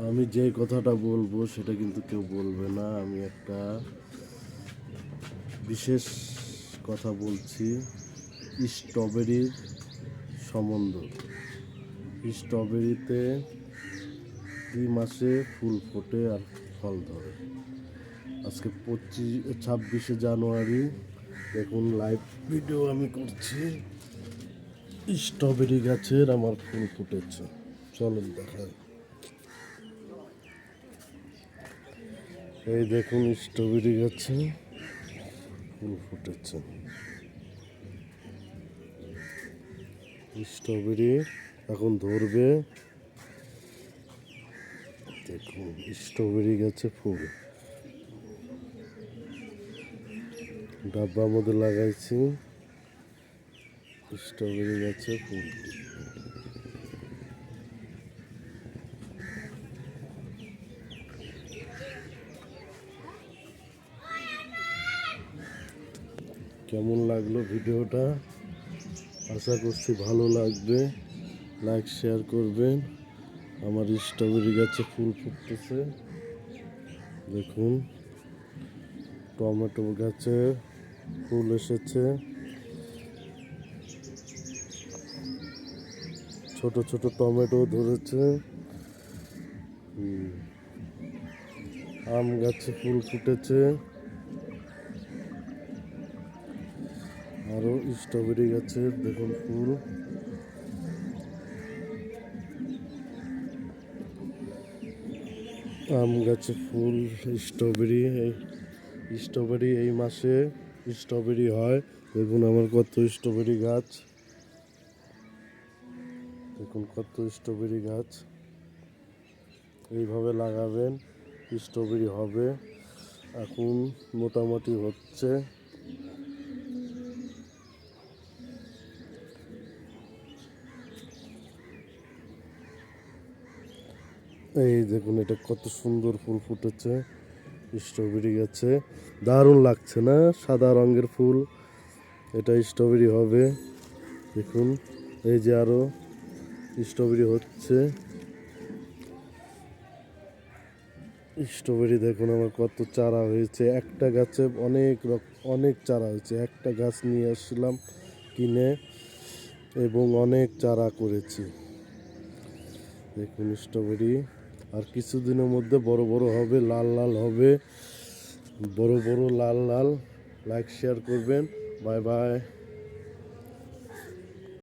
আমি যে কথাটা বলবো সেটা কিন্তু কেউ বলবে না। আমি একটা বিশেষ কথা বলছি, স্ট্রবেরির সম্বন্ধ। স্ট্রবেরিতে কি মাসে ফুল ফোটে আর ফল ধরে? আজকে 26শে জানুয়ারি। দেখুন, লাইভ ভিডিও আমি করছি। স্ট্রবেরি গাছের আমার ফুল ফুটেছে, চলুন দেখায়। এই দেখুন, স্ট্রবেরি গাছে ফুল ফুটেছে। স্ট্রবেরি এখন ধরবে। দেখুন, স্ট্রবেরি গাছে ফুল ডাব্বার মধ্যে লাগাইছি। স্ট্রবেরি গাছে ফুল। কেমন লাগলো ভিডিওটা? আশা করছি ভালো লাগবে। লাইক শেয়ার করবেন। আমার স্ট্রবেরি গাছে ফুল ফুটতেছে। দেখুন, টমেটো গাছে ফুল এসেছে। ছোট ছোট টমেটো ধরেছে। আম গাছে ফুল ফুটেছে। আরো স্ট্রবেরি গাছে দেখুন ফুল। আম গাছে ফুল। স্ট্রবেরি এই মাসে স্ট্রবেরি হয়। দেখুন আমার কত স্ট্রবেরি গাছ। দেখুন কত স্ট্রবেরি গাছ। এইভাবে লাগাবেন, স্ট্রবেরি হবে। এখন মোটামুটি হচ্ছে। এই দেখুন, এটা কত সুন্দর ফুল ফুটেছে স্ট্রবেরি গাছে। দারুণ লাগছে না? সাদা রঙের ফুল, এটা স্ট্রবেরি হবে। দেখুন, এই যে আরো স্ট্রবেরি হচ্ছে। স্ট্রবেরি দেখুন আমার কত চারা হয়েছে। একটা গাছে অনেক চারা হয়েছে। একটা গাছ নিয়ে আসছিলাম কিনে, এবং অনেক চারা করেছি। দেখুন স্ট্রবেরি আর কিছুদিনের মধ্যে বড় বড় হবে, লাল লাল হবে, বড় বড় লাল লাল। লাইক শেয়ার করবেন। Bye bye.